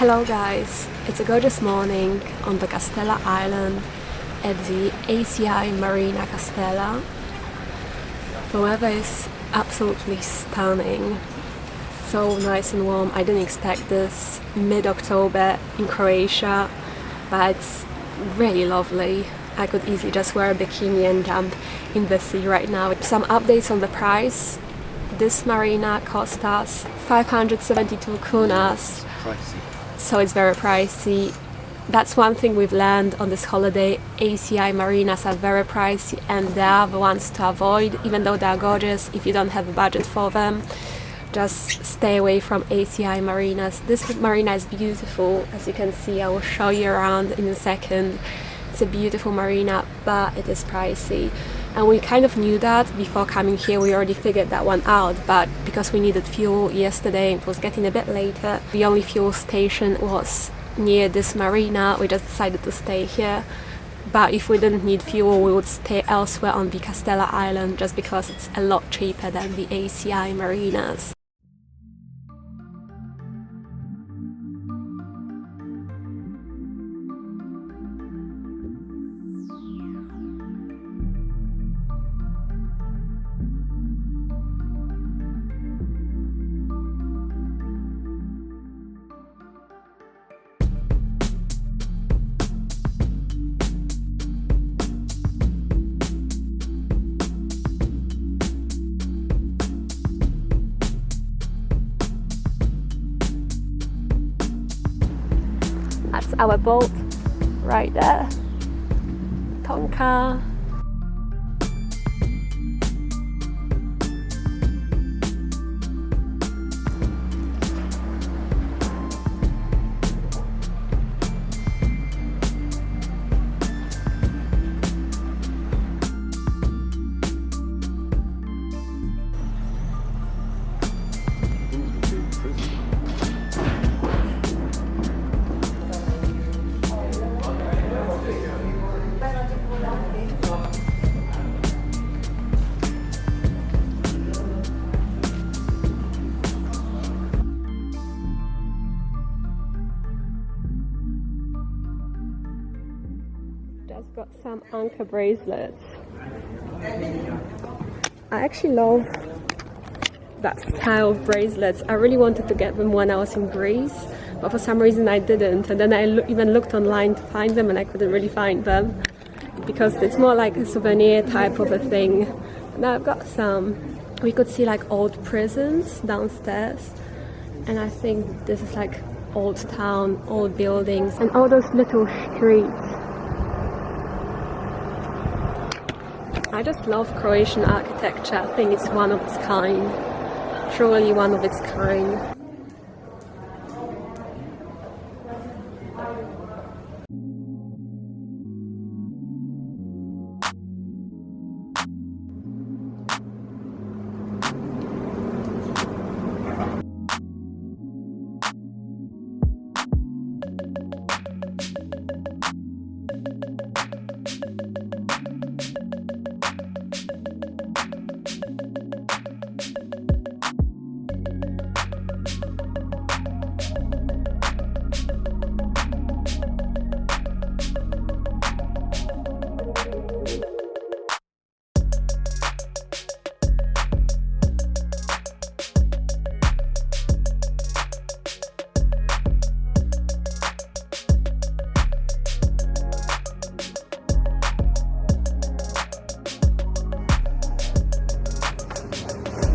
Hello guys, it's a gorgeous morning on the Castella Island at the ACI Marina Castella. The weather is absolutely stunning, so nice and warm. I didn't expect this mid-October in Croatia, but it's really lovely. I could easily just wear a bikini and jump in the sea right now. Some updates on the price. This marina cost us 572 kunas. Pricey. So it's very pricey. That's one thing we've learned on this holiday. ACI marinas are very pricey and they are the ones to avoid, even though they are gorgeous. If you don't have a budget for them, just stay away from ACI marinas. This marina is beautiful, as you can see. I will show you around in a second. It's a beautiful marina, but it is pricey. And we kind of knew that before coming here. We already figured that one out, but because we needed fuel yesterday, it was getting a bit later. The only fuel station was near this marina. We just decided to stay here. But if we didn't need fuel, we would stay elsewhere on the Castella Island, just because it's a lot cheaper than the ACI marinas. That's our boat right there, Tonka. Just got some anchor bracelets. I actually love that style of bracelets. I really wanted to get them when I was in Greece, but for some reason I didn't. And then I even looked online to find them and I couldn't really find them because it's more like a souvenir type of a thing. Now I've got some. We could see like old prisons downstairs, and I think this is like old town, old buildings, and all those little streets. I just love Croatian architecture. I think it's one of its kind. Truly one of its kind.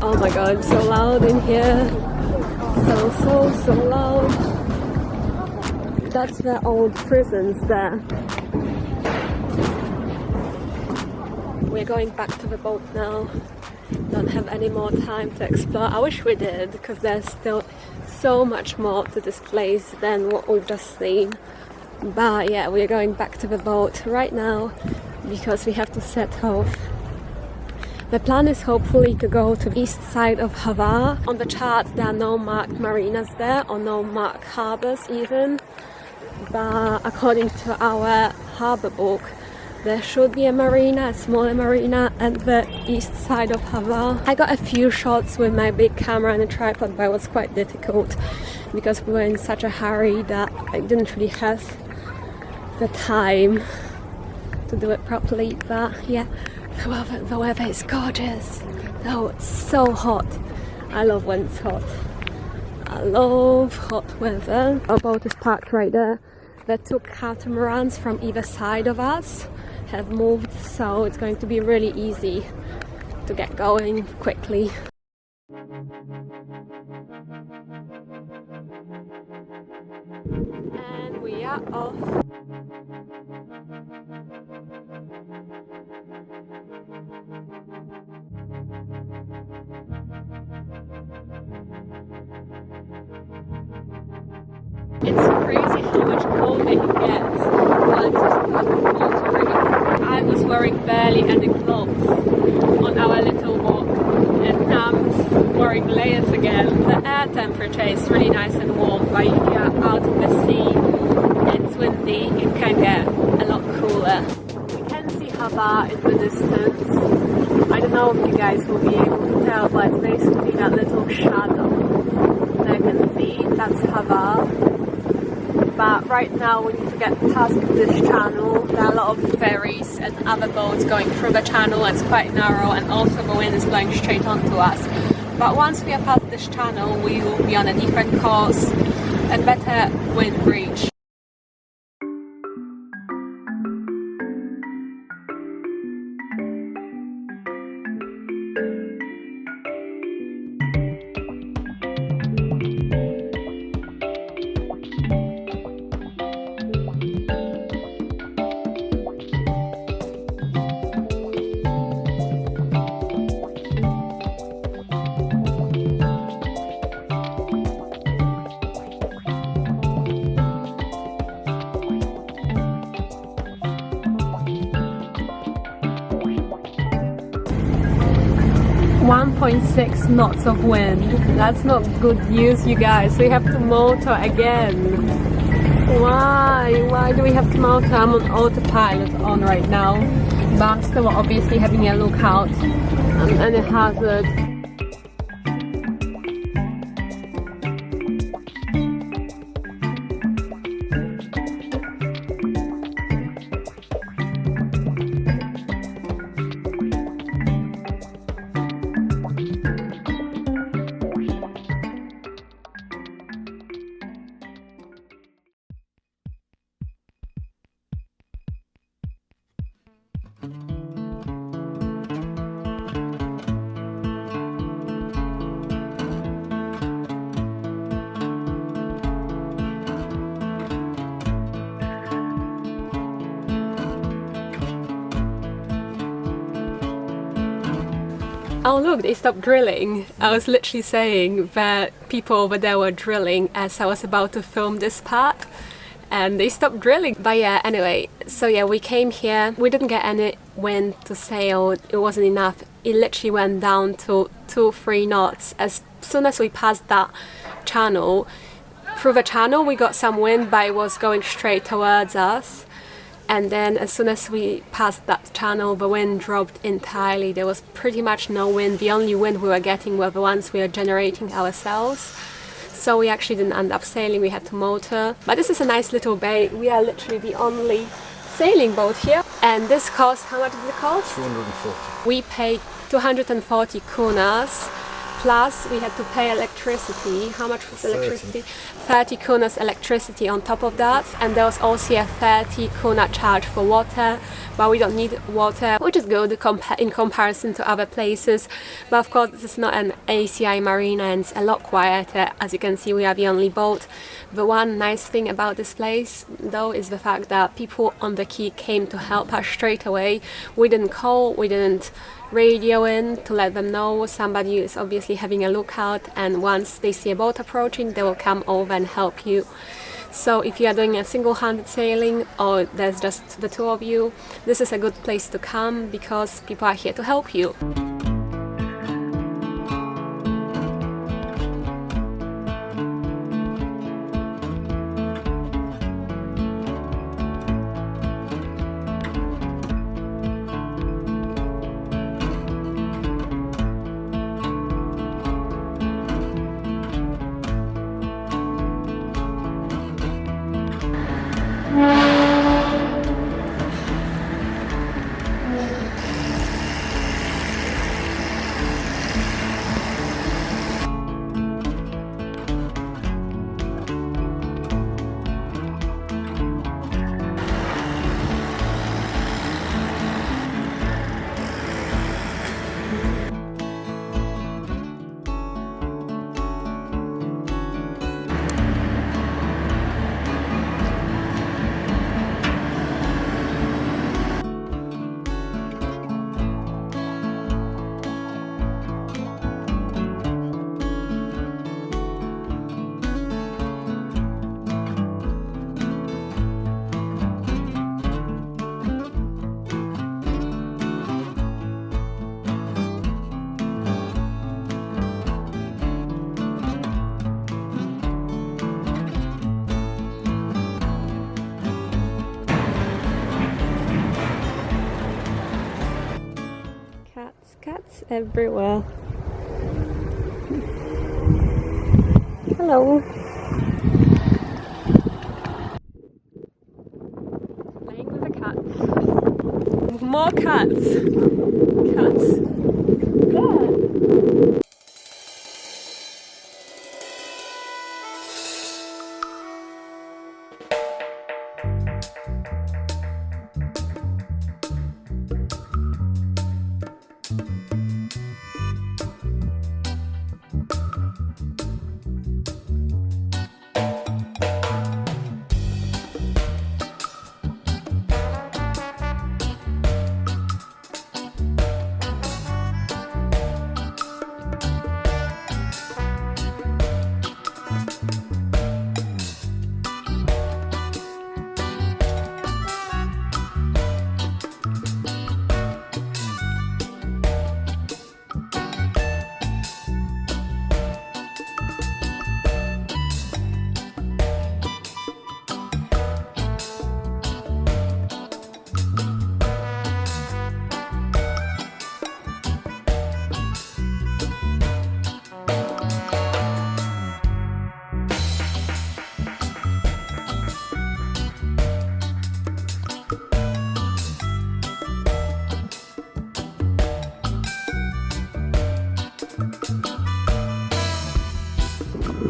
Oh my god, it's so loud in here. So loud. That's the old prisons there. We're going back to the boat now. Don't have any more time to explore. I wish we did, because there's still so much more to this place than what we've just seen. But yeah, we're going back to the boat right now because we have to set off. The plan is hopefully to go to the east side of Harbour. On the chart there are no marked marinas there, or no marked harbours even. But according to our harbour book, there should be a marina, a smaller marina at the east side of Harbour. I got a few shots with my big camera and a tripod, but it was quite difficult because we were in such a hurry that I didn't really have the time to do it properly. But yeah, the weather is gorgeous. Oh, it's so hot. I love when it's hot. I love hot weather. Our boat is parked right there. The two catamarans from either side of us have moved, so it's going to be really easy to get going quickly. And we are off. It's crazy how much colder it gets once you start motoring. I was wearing barely any clothes on our little walk, and now I'm wearing layers again. The air temperature is really nice and warm, but if you are out in the sea, it's windy, it can get a lot cooler. We can see Harbour in the distance. I don't know if you guys will be able to tell, but it's basically that little shadow that you can see. That's Harbour. But right now we need to get past this channel. There are a lot of ferries and other boats going through the channel. It's quite narrow, and also the wind is blowing straight onto us. But once we are past this channel, we will be on a different course and better wind reach. .6 knots of wind. That's not good news, you guys. We have to motor again. Why do we have to motor? I'm on autopilot on right now, but I'm still obviously having a look out on any hazard. Oh look, they stopped drilling. I was literally saying that people over there were drilling as I was about to film this part, and they stopped drilling. But yeah, anyway, so yeah, we came here. We didn't get any wind to sail. It wasn't enough. It literally went down to 2-3 knots. As soon as we passed that channel, through the channel we got some wind, but it was going straight towards us. And then as soon as we passed that channel, the wind dropped entirely. There was pretty much no wind. The only wind we were getting were the ones we were generating ourselves. So we actually didn't end up sailing, we had to motor. But this is a nice little bay. We are literally the only sailing boat here. And this cost, how much did it cost? 240. We paid 240 kunas. Plus we had to pay electricity. How much was electricity? 30 kunas electricity on top of that, and there was also a 30 kuna charge for water, but we don't need water, which is good in comparison to other places. But of course this is not an ACI marina and it's a lot quieter. As you can see, we are the only boat. The one nice thing about this place though is the fact that people on the quay came to help us straight away. We didn't call, we didn't radio in to let them know somebody is obviously having a lookout, and once they see a boat approaching they will come over and help you. So if you are doing a single-handed sailing or there's just the two of you, this is a good place to come because people are here to help you. everywhere. Hello. Playing with the cats. More cats. Cats. Yeah.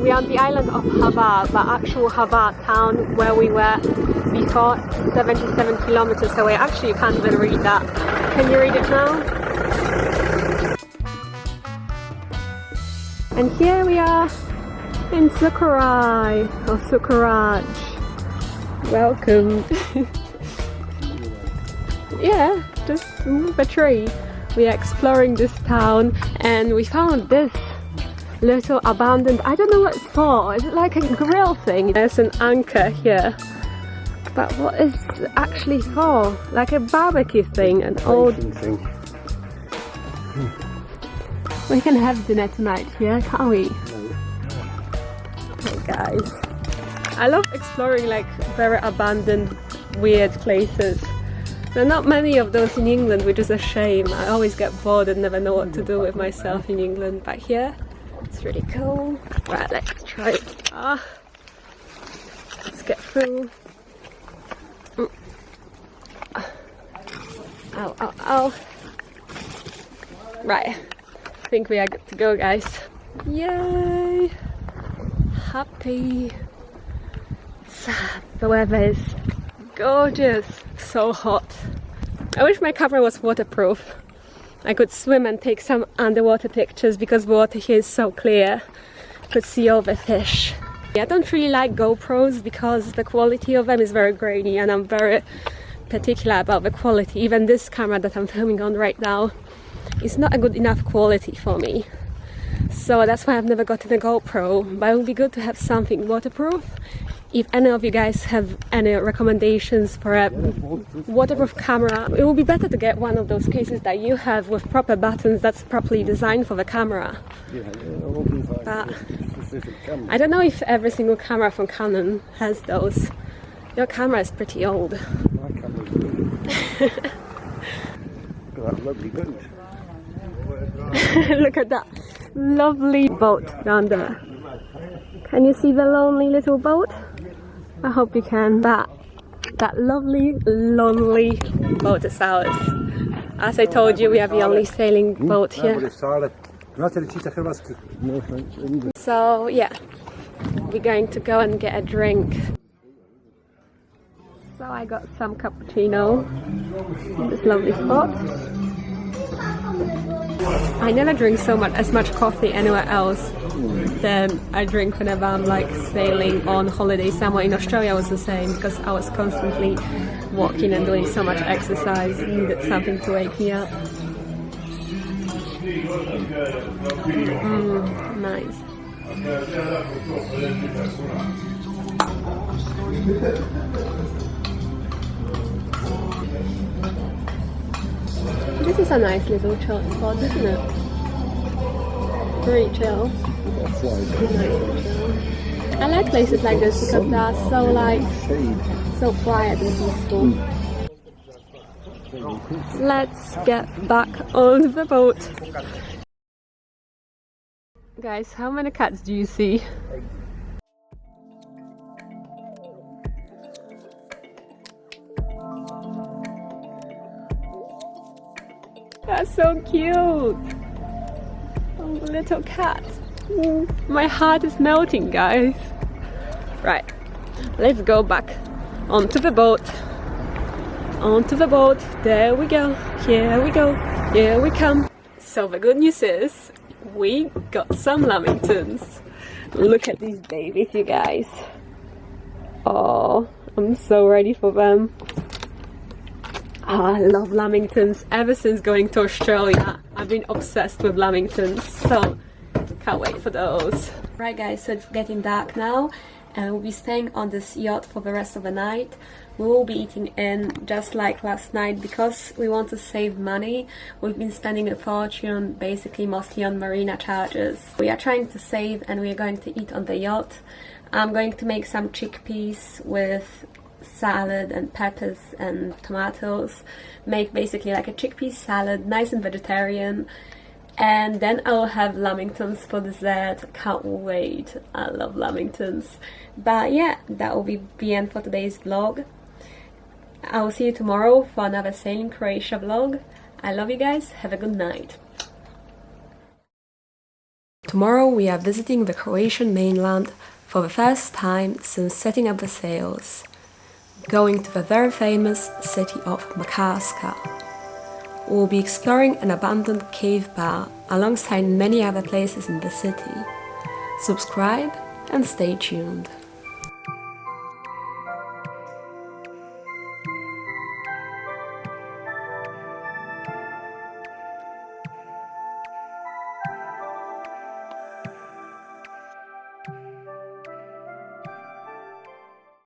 We are on the island of Harbour, but actual Harbour town where we were before, 77 kilometers away. Actually, you can't even read that. Can you read it now? And here we are in SUCURAJ, or SUCURAJ. Welcome. Yeah, just move a tree. We are exploring this town and we found this little abandoned, I don't know what it's for. Is it like a grill thing? There's an anchor here, but what is it actually for? Like a barbecue thing, an old thing. We can have dinner tonight here, can't we? Hey guys, I love exploring like very abandoned, weird places. There are not many of those in England, which is a shame. I always get bored and never know what to do with myself in England, but here it's really cool. Right, let's try it. Let's get through. Ow, ow, ow. Right, I think we are good to go, guys. Yay! Happy. The weather is gorgeous. So hot. I wish my camera was waterproof. I could swim and take some underwater pictures because the water here is so clear. I could see all the fish. I don't really like GoPros because the quality of them is very grainy and I'm very particular about the quality. Even this camera that I'm filming on right now is not a good enough quality for me. So that's why I've never gotten a GoPro, but it would be good to have something waterproof. If any of you guys have any recommendations for a waterproof camera, it would be better to get one of those cases that you have with proper buttons that's properly designed for the camera. But I don't know if every single camera from Canon has those. Your camera is pretty old. My camera's good. Look at that lovely boat. Look at that lovely boat down there. Can you see the lonely little boat? I hope you can. That lovely, lonely boat is ours. As I told you, we are the only sailing boat here. So yeah, we're going to go and get a drink. So I got some cappuccino in this lovely spot. I never drink as much coffee anywhere else than I drink whenever I'm like sailing on holiday somewhere. In Australia was the same because I was constantly walking and doing so much exercise. I needed something to wake me up. Nice. This is a nice little chill spot, isn't it? Very chill. Nice and chill. I like places like this because they are so quiet and peaceful. Let's get back on the boat. Guys, how many cats do you see? That's so cute! Oh, little cat. My heart is melting, guys. Right, let's go back onto the boat. Onto the boat. There we go. Here we go. Here we come. So the good news is we got some lamingtons. Look at these babies, you guys. Oh, I'm so ready for them. Oh, I love lamingtons. Ever since going to Australia, I've been obsessed with lamingtons, so can't wait for those. Right guys, so it's getting dark now and we'll be staying on this yacht for the rest of the night. We will be eating in just like last night because we want to save money. We've been spending a fortune basically mostly on marina charges. We are trying to save and we are going to eat on the yacht. I'm going to make some chickpeas with salad and peppers and tomatoes. Make basically like a chickpea salad, nice and vegetarian. And then I'll have lamingtons for dessert. Can't wait. I love lamingtons. But yeah, that will be the end for today's vlog. I will see you tomorrow for another Sailing Croatia vlog. I love you guys. Have a good night. Tomorrow we are visiting the Croatian mainland for the first time since setting up the sails. Going to the very famous city of Makarska. We'll be exploring an abandoned cave bar alongside many other places in the city. Subscribe and stay tuned.